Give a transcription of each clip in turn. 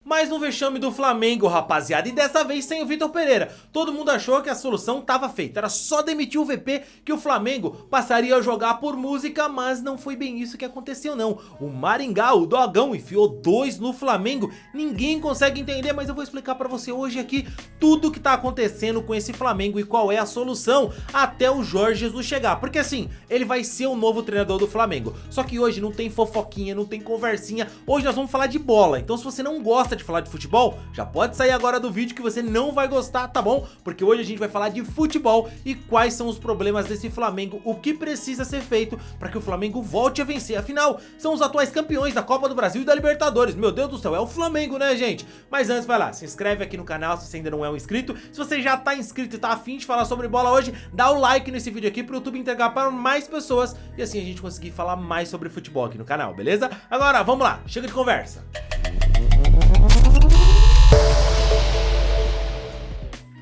Mais um vexame do Flamengo, rapaziada, e dessa vez sem o Vitor Pereira. Todo mundo achou que a solução estava feita, era só demitir o VP que o Flamengo passaria a jogar por música, mas não foi bem isso que aconteceu não. O Maringá, o Dogão, enfiou 2 no Flamengo, ninguém consegue entender, mas eu vou explicar pra você hoje aqui tudo o que tá acontecendo com esse Flamengo e qual é a solução até o Jorge Jesus chegar, porque assim, ele vai ser o novo treinador do Flamengo, só que hoje não tem fofoquinha, não tem conversinha, hoje nós vamos falar de bola, então se você não gosta de falar de futebol, já pode sair agora do vídeo que você não vai gostar, tá bom? Porque hoje a gente vai falar de futebol e quais são os problemas desse Flamengo, o que precisa ser feito para que o Flamengo volte a vencer, afinal, são os atuais campeões da Copa do Brasil e da Libertadores, meu Deus do céu, é o Flamengo, né, gente? Mas antes, vai lá, se inscreve aqui no canal se você ainda não é um inscrito, se você já tá inscrito e tá afim de falar sobre bola hoje, dá o like nesse vídeo aqui pro YouTube entregar para mais pessoas e assim a gente conseguir falar mais sobre futebol aqui no canal, beleza? Agora, vamos lá, chega de conversa.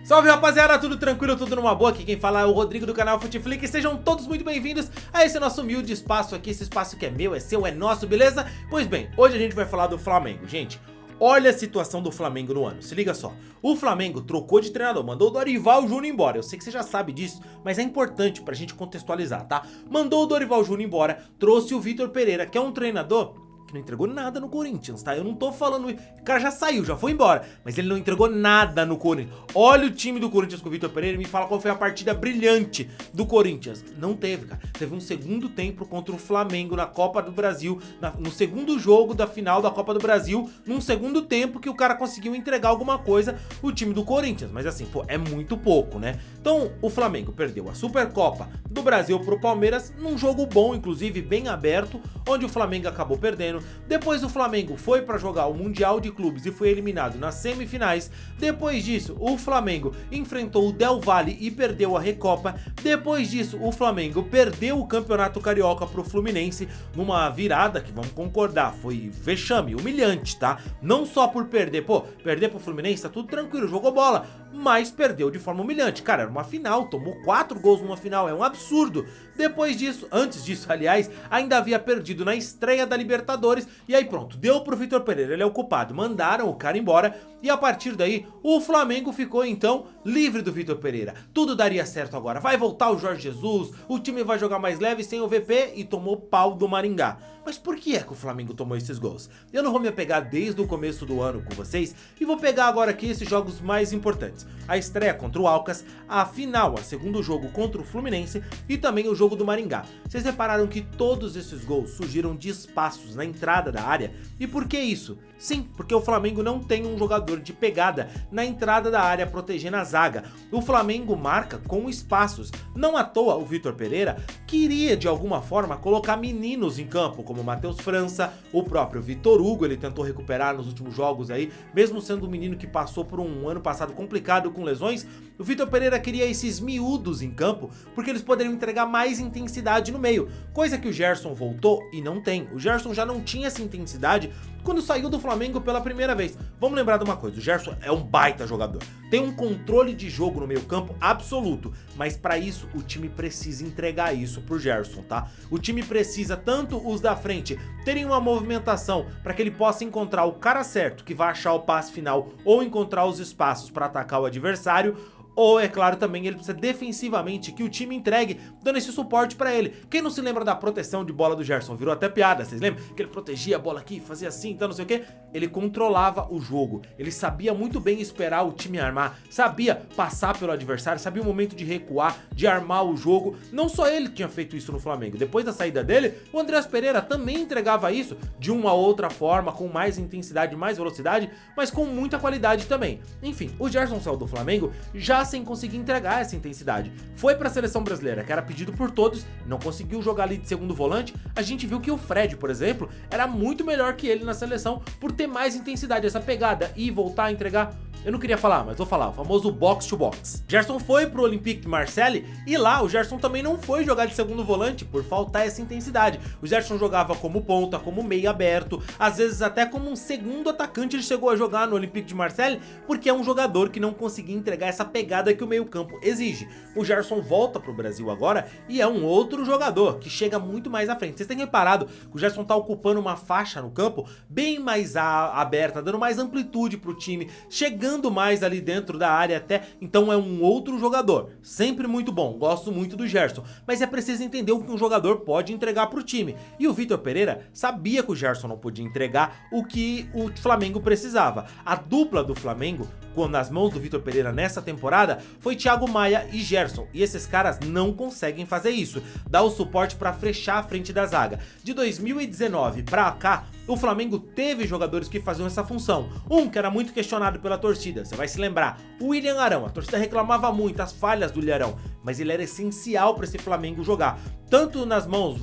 Salve rapaziada, tudo tranquilo, tudo numa boa? Aqui quem fala é o Rodrigo do canal Futeflix e sejam todos muito bem-vindos a esse nosso humilde espaço aqui, esse espaço que é meu, é seu, é nosso, beleza? Pois bem, hoje a gente vai falar do Flamengo, gente. Olha a situação do Flamengo no ano, se liga só. O Flamengo trocou de treinador, mandou o Dorival Júnior embora. Eu sei que você já sabe disso, mas é importante pra gente contextualizar, tá? Mandou o Dorival Júnior embora, trouxe o Vitor Pereira, que é um treinador que não entregou nada no Corinthians, tá? Eu não tô falando... O cara já saiu, já foi embora, mas ele não entregou nada no Corinthians. Olha o time do Corinthians com o Vitor Pereira e me fala qual foi a partida brilhante do Corinthians. Não teve, cara. Teve um segundo tempo contra o Flamengo na Copa do Brasil, no segundo jogo da final da Copa do Brasil, num segundo tempo que o cara conseguiu entregar alguma coisa, o time do Corinthians. Mas assim, pô, é muito pouco, né? Então, o Flamengo perdeu a Supercopa do Brasil pro Palmeiras, num jogo bom, inclusive bem aberto, onde o Flamengo acabou perdendo. Depois o Flamengo foi para jogar o Mundial de Clubes e foi eliminado nas semifinais. Depois disso, o Flamengo enfrentou o Del Valle e perdeu a Recopa. Depois disso, o Flamengo perdeu o Campeonato Carioca pro Fluminense numa virada que, vamos concordar, foi vexame, humilhante, tá? Não só por perder, pô, perder pro Fluminense tá tudo tranquilo, jogou bola, mas perdeu de forma humilhante. Cara, era uma final, tomou 4 gols numa final, é um absurdo. Depois disso, antes disso, aliás, ainda havia perdido na estreia da Libertadores, e aí pronto, deu pro Vitor Pereira, ele é o culpado, mandaram o cara embora, e a partir daí, o Flamengo ficou então livre do Vitor Pereira. Tudo daria certo agora, vai voltar o Jorge Jesus, o time vai jogar mais leve sem o VP, e tomou pau do Maringá. Mas por que é que o Flamengo tomou esses gols? Eu não vou me apegar desde o começo do ano com vocês, e vou pegar agora aqui esses jogos mais importantes. A estreia contra o Alcas, a final, o segundo jogo contra o Fluminense, e também o jogo do Maringá. Vocês repararam que todos esses gols surgiram de espaços na entrada da área? E por que isso? Sim, porque o Flamengo não tem um jogador de pegada na entrada da área protegendo a zaga. O Flamengo marca com espaços. Não à toa o Vitor Pereira queria de alguma forma colocar meninos em campo, como o Matheus França, o próprio Vitor Hugo, ele tentou recuperar nos últimos jogos aí, mesmo sendo um menino que passou por um ano passado complicado com lesões. O Vitor Pereira queria esses miúdos em campo, porque eles poderiam entregar mais intensidade no meio, coisa que o Gerson voltou e não tem. O Gerson já não tinha essa intensidade quando saiu do Flamengo pela primeira vez. Vamos lembrar de uma coisa, o Gerson é um baita jogador, tem um controle de jogo no meio campo absoluto, mas para isso o time precisa entregar isso pro Gerson, tá? O time precisa tanto os da frente terem uma movimentação para que ele possa encontrar o cara certo que vai achar o passe final ou encontrar os espaços para atacar o adversário, ou, é claro, também ele precisa defensivamente que o time entregue, dando esse suporte pra ele. Quem não se lembra da proteção de bola do Gerson? Virou até piada, vocês lembram? Que ele protegia a bola aqui, fazia assim, então não sei o que. Ele controlava o jogo, ele sabia muito bem esperar o time armar, sabia passar pelo adversário, sabia o momento de recuar, de armar o jogo. Não só ele tinha feito isso no Flamengo. Depois da saída dele, o Andreas Pereira também entregava isso de uma outra forma, com mais intensidade, mais velocidade, mas com muita qualidade também. Enfim, o Gerson saiu do Flamengo já sem conseguir entregar essa intensidade. Foi para a seleção brasileira, que era pedido por todos, não conseguiu jogar ali de segundo volante. A gente viu que o Fred, por exemplo, era muito melhor que ele na seleção por ter mais intensidade, essa pegada e voltar a entregar. eu não queria falar, mas vou falar, o famoso box to box. Gerson foi pro Olympique de Marseille e lá o Gerson também não foi jogar de segundo volante por faltar essa intensidade. O Gerson jogava como ponta, como meio aberto, às vezes até como um segundo atacante ele chegou a jogar no Olympique de Marseille, porque é um jogador que não conseguia entregar essa pegada que o meio campo exige. O Gerson volta pro Brasil agora e é um outro jogador que chega muito mais à frente. Vocês têm reparado que o Gerson tá ocupando uma faixa no campo bem mais aberta, dando mais amplitude pro time, chegando mais ali dentro da área até, então é um outro jogador, sempre muito bom, gosto muito do Gerson, mas é preciso entender o que um jogador pode entregar pro time, e o Vitor Pereira sabia que o Gerson não podia entregar o que o Flamengo precisava. A dupla do Flamengo nas mãos do Vitor Pereira nessa temporada foi Thiago Maia e Gerson, e esses caras não conseguem fazer isso, dar o suporte para fechar a frente da zaga. De 2019 pra cá, o Flamengo teve jogadores que faziam essa função. Um que era muito questionado pela torcida, você vai se lembrar, o William Arão. A torcida reclamava muito as falhas do William Arão, mas ele era essencial para esse Flamengo jogar. Tanto nas mãos,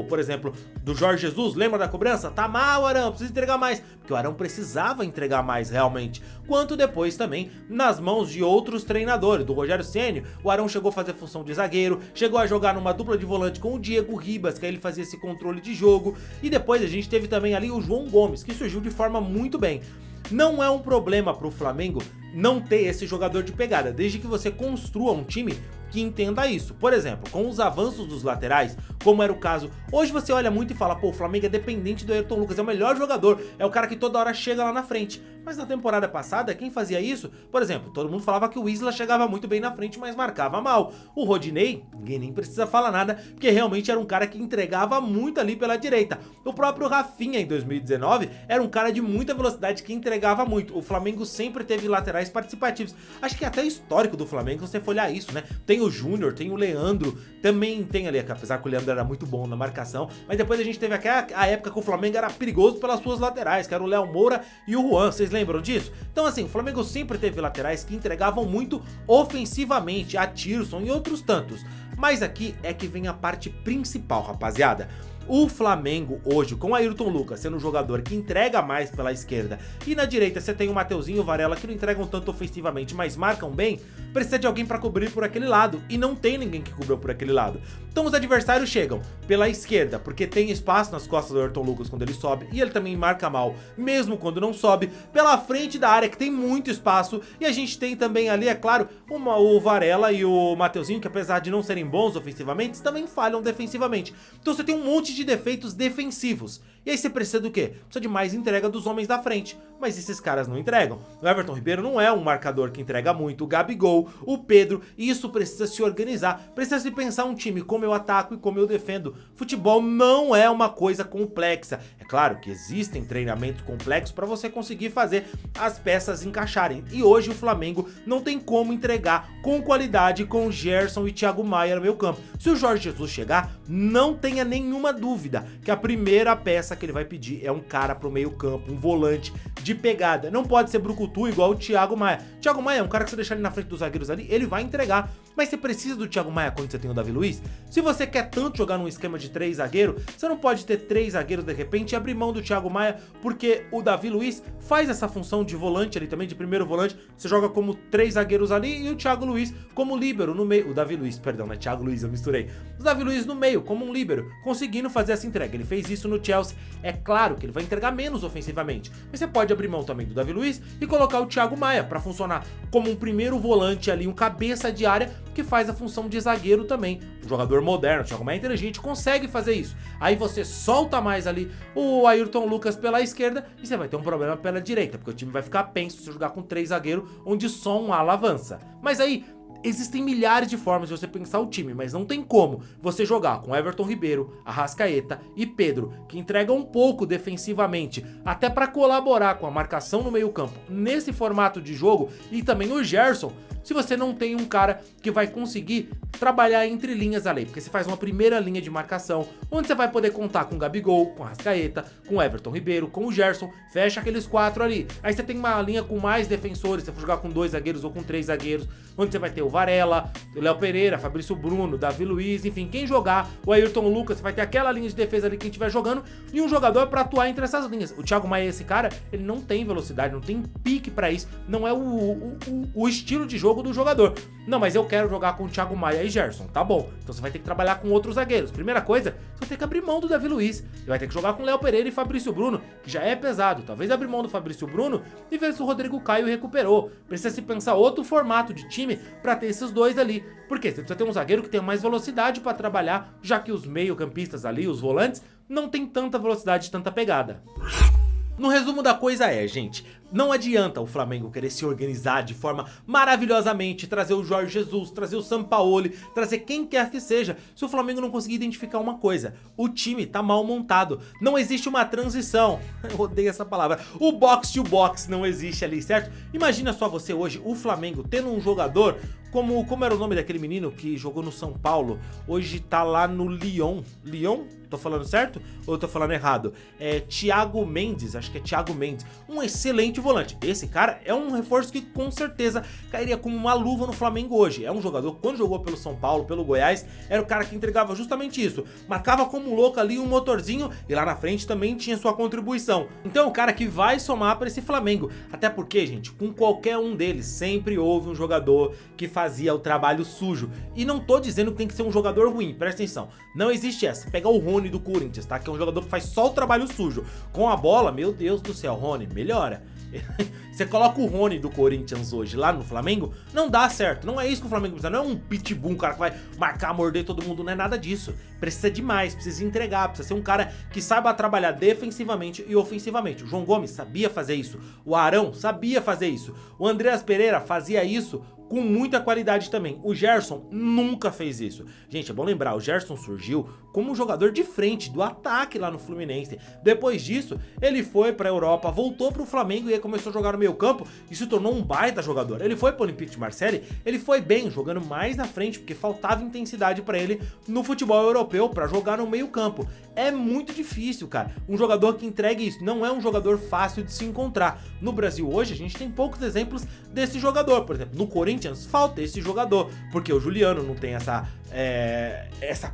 por exemplo, do Jorge Jesus, lembra da cobrança? Tá mal, Arão, precisa entregar mais. Porque o Arão precisava entregar mais realmente. Quanto depois também nas mãos de outros treinadores, do Rogério Ceni, o Arão chegou a fazer função de zagueiro, chegou a jogar numa dupla de volante com o Diego Ribas, que aí ele fazia esse controle de jogo. E depois a gente teve também ali o João Gomes, que surgiu de forma muito bem. Não é um problema pro Flamengo não ter esse jogador de pegada, desde que você construa um time que entenda isso. Por exemplo, com os avanços dos laterais, como era o caso, hoje você olha muito e fala, pô, o Flamengo é dependente do Ayrton Lucas, é o melhor jogador, é o cara que toda hora chega lá na frente. Mas na temporada passada, quem fazia isso? Por exemplo, todo mundo falava que o Isla chegava muito bem na frente, mas marcava mal. O Rodinei, ninguém nem precisa falar nada, porque realmente era um cara que entregava muito ali pela direita. O próprio Rafinha, em 2019, era um cara de muita velocidade que entregava muito. O Flamengo sempre teve laterais participativos. Acho que até histórico do Flamengo, se você for olhar isso, né? Tem o Júnior, tem o Leandro, também tem ali, apesar que o Leandro era muito bom na marcação, mas depois a gente teve a época que o Flamengo era perigoso pelas suas laterais, que era o Léo Moura e o Juan, vocês lembram disso? Então assim, o Flamengo sempre teve laterais que entregavam muito ofensivamente, a Tirson e outros tantos, mas aqui é que vem a parte principal, rapaziada. O Flamengo hoje, com o Ayrton Lucas sendo um jogador que entrega mais pela esquerda e na direita você tem o Mateuzinho e o Varela que não entregam tanto ofensivamente, mas marcam bem, precisa de alguém para cobrir por aquele lado e não tem ninguém que cobriu por aquele lado. Então os adversários chegam pela esquerda, porque tem espaço nas costas do Ayrton Lucas quando ele sobe e ele também marca mal, mesmo quando não sobe, pela frente da área que tem muito espaço e a gente tem também ali, é claro, o Varela e o Mateuzinho que apesar de não serem bons ofensivamente, também falham defensivamente. Então você tem um monte de defeitos defensivos. E aí você precisa do quê? Precisa de mais entrega dos homens da frente. Mas esses caras não entregam. O Everton Ribeiro não é um marcador que entrega muito. O Gabigol, o Pedro, isso precisa se organizar. Precisa se pensar um time como eu ataco e como eu defendo. Futebol não é uma coisa complexa. É claro que existem treinamentos complexos para você conseguir fazer as peças encaixarem. E hoje o Flamengo não tem como entregar com qualidade com Gerson e Thiago Maia no meio campo. Se o Jorge Jesus chegar, não tenha nenhuma dúvida que a primeira peça que ele vai pedir é um cara pro meio campo, um volante de pegada. Não pode ser brucutu igual o Thiago Maia. Thiago Maia é um cara que você deixar ele na frente dos zagueiros ali, ele vai entregar. Mas você precisa do Thiago Maia quando você tem o Davi Luiz? Se você quer tanto jogar num esquema de 3 zagueiros, você não pode ter 3 zagueiros de repente e abrir mão do Thiago Maia, porque o Davi Luiz faz essa função de volante ali também, de primeiro volante. Você joga como 3 zagueiros ali e o Thiago Luiz como líbero no meio. O Davi Luiz, perdão, não é Thiago Luiz, eu misturei. O Davi Luiz no meio, como um líbero, conseguindo fazer essa entrega. Ele fez isso no Chelsea. É claro que ele vai entregar menos ofensivamente, mas você pode abrir mão também do Davi Luiz e colocar o Thiago Maia para funcionar como um primeiro volante ali, um cabeça de área que faz a função de zagueiro também. Um jogador moderno, o Thiago Maia é inteligente, consegue fazer isso. Aí você solta mais ali o Ayrton Lucas pela esquerda e você vai ter um problema pela direita, porque o time vai ficar penso se jogar com 3 zagueiros onde só um ala avança. Mas aí existem milhares de formas de você pensar o time, mas não tem como você jogar com Everton Ribeiro, Arrascaeta e Pedro, que entregam um pouco defensivamente, até para colaborar com a marcação no meio campo, nesse formato de jogo, e também o Gerson, se você não tem um cara que vai conseguir trabalhar entre linhas ali, porque você faz uma primeira linha de marcação, onde você vai poder contar com o Gabigol, com a Arrascaeta, com o Everton Ribeiro, com o Gerson, fecha aqueles 4 ali. Aí você tem uma linha com mais defensores, você for jogar com 2 zagueiros ou com 3 zagueiros, onde você vai ter o Varela, o Léo Pereira, Fabrício Bruno, Davi Luiz, enfim, quem jogar, o Ayrton Lucas, você vai ter aquela linha de defesa ali que estiver jogando, e um jogador pra atuar entre essas linhas. O Thiago Maia, esse cara, ele não tem velocidade, não tem pique pra isso, não é o estilo de jogo do jogador. Não, mas eu quero jogar com o Thiago Maia e Gerson, tá bom. Então você vai ter que trabalhar com outros zagueiros. Primeira coisa, você vai ter que abrir mão do Davi Luiz. Você vai ter que jogar com o Léo Pereira e Fabrício Bruno, que já é pesado. Talvez abrir mão do Fabrício Bruno e ver se o Rodrigo Caio recuperou. Precisa se pensar outro formato de time pra ter esses dois ali. Por quê? Você precisa ter um zagueiro que tenha mais velocidade pra trabalhar, já que os meio-campistas ali, os volantes, não tem tanta velocidade, tanta pegada. No resumo da coisa gente, não adianta o Flamengo querer se organizar de forma maravilhosamente, trazer o Jorge Jesus, trazer o Sampaoli, trazer quem quer que seja, se o Flamengo não conseguir identificar uma coisa: o time tá mal montado, não existe uma transição, eu odeio essa palavra, o box to box não existe ali, certo? Imagina só você hoje, o Flamengo tendo um jogador como era o nome daquele menino que jogou no São Paulo, hoje tá lá no Lyon, tô falando certo? Ou eu tô falando errado? É Thiago Mendes, acho que é Thiago Mendes, um excelente volante. Esse cara é um reforço que com certeza cairia como uma luva no Flamengo hoje. É um jogador que quando jogou pelo São Paulo, pelo Goiás, era o cara que entregava justamente isso. Marcava como louco ali um motorzinho e lá na frente também tinha sua contribuição. Então é um cara que vai somar para esse Flamengo. Até porque, gente, com qualquer um deles sempre houve um jogador que fazia o trabalho sujo. E não tô dizendo que tem que ser um jogador ruim, presta atenção. Não existe essa. Pegar o Rony do Corinthians, tá? Que é um jogador que faz só o trabalho sujo. Com a bola, meu Deus do céu, Rony, melhora. Você coloca o Rony do Corinthians hoje lá no Flamengo, não dá certo. Não é isso que o Flamengo precisa. Não é um pitbull, um cara que vai marcar, morder todo mundo. Não é nada disso. Precisa de mais, precisa entregar. Precisa ser um cara que saiba trabalhar defensivamente e ofensivamente. O João Gomes sabia fazer isso. O Arão sabia fazer isso. O Andreas Pereira fazia isso com muita qualidade também. O Gerson nunca fez isso. Gente, é bom lembrar, o Gerson surgiu como um jogador de frente, do ataque lá no Fluminense. Depois disso, ele foi pra Europa, voltou pro Flamengo e aí começou a jogar no meio campo e se tornou um baita jogador. Ele foi pro Olympique de Marseille, ele foi bem, jogando mais na frente, porque faltava intensidade pra ele no futebol europeu pra jogar no meio campo. É muito difícil, cara. Um jogador que entregue isso não é um jogador fácil de se encontrar. No Brasil hoje, a gente tem poucos exemplos desse jogador. Por exemplo, no Corinthians falta esse jogador, porque o Juliano não tem essa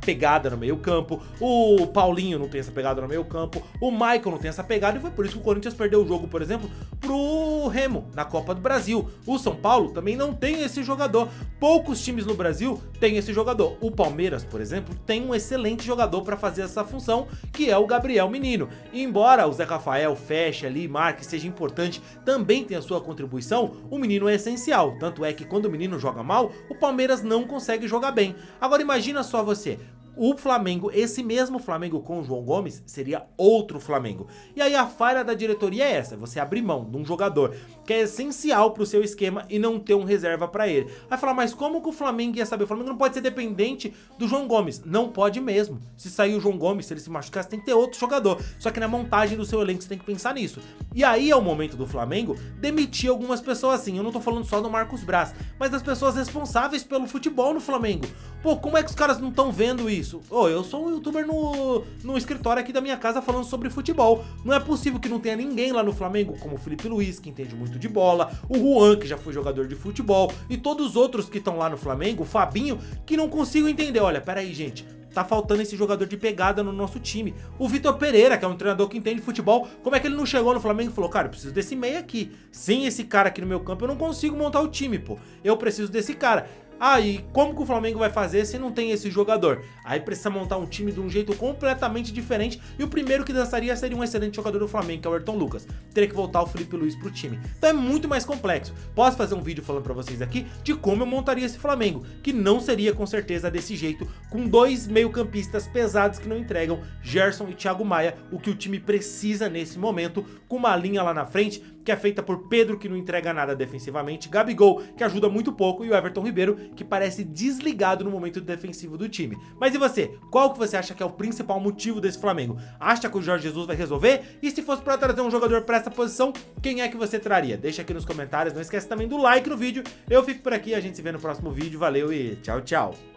pegada no meio campo, o Paulinho não tem essa pegada no meio campo, o Michael não tem essa pegada, e foi por isso que o Corinthians perdeu o jogo, por exemplo, pro Remo na Copa do Brasil. O São Paulo também não tem esse jogador. Poucos times no Brasil têm esse jogador. O Palmeiras, por exemplo, tem um excelente jogador para fazer essa função, que é o Gabriel Menino. E embora o Zé Rafael feche ali, marque, seja importante, também tem a sua contribuição, o Menino é essencial. Tanto é que quando o Menino joga mal, o Palmeiras não consegue jogar bem. Agora imagina só você, o Flamengo, esse mesmo Flamengo com o João Gomes, seria outro Flamengo. E aí a falha da diretoria é essa, você abrir mão de um jogador que é essencial pro seu esquema e não ter um reserva pra ele. Vai falar, mas como que o Flamengo ia saber? O Flamengo não pode ser dependente do João Gomes. Não pode mesmo. Se sair o João Gomes, se ele se machucar, você tem que ter outro jogador. Só que na montagem do seu elenco você tem que pensar nisso. E aí é o momento do Flamengo demitir algumas pessoas assim. Eu não tô falando só do Marcos Braz, mas das pessoas responsáveis pelo futebol no Flamengo. Pô, como é que os caras não estão vendo isso? Ô, eu sou um youtuber no escritório aqui da minha casa falando sobre futebol. Não é possível que não tenha ninguém lá no Flamengo, como o Felipe Luiz, que entende muito de bola, o Juan, que já foi jogador de futebol, e todos os outros que estão lá no Flamengo, o Fabinho, que não consigo entender. Olha, peraí, gente, tá faltando esse jogador de pegada no nosso time. O Vitor Pereira, que é um treinador que entende futebol, como é que ele não chegou no Flamengo e falou, cara, eu preciso desse meia aqui. Sem esse cara aqui no meu campo, eu não consigo montar o time, pô. Eu preciso desse cara. Ah, e como que o Flamengo vai fazer se não tem esse jogador? Aí precisa montar um time de um jeito completamente diferente, e o primeiro que dançaria seria um excelente jogador do Flamengo, que é o Ayrton Lucas. Teria que voltar o Felipe Luiz pro time. Então é muito mais complexo. Posso fazer um vídeo falando pra vocês aqui de como eu montaria esse Flamengo, que não seria com certeza desse jeito, com dois meio-campistas pesados que não entregam, Gerson e Thiago Maia, o que o time precisa nesse momento, com uma linha lá na frente, que é feita por Pedro, que não entrega nada defensivamente, Gabigol, que ajuda muito pouco, e o Everton Ribeiro, que parece desligado no momento defensivo do time. Mas e você? Qual que você acha que é o principal motivo desse Flamengo? Acha que o Jorge Jesus vai resolver? E se fosse para trazer um jogador para essa posição, quem é que você traria? Deixa aqui nos comentários, não esquece também do like no vídeo. Eu fico por aqui, a gente se vê no próximo vídeo, valeu e tchau, tchau!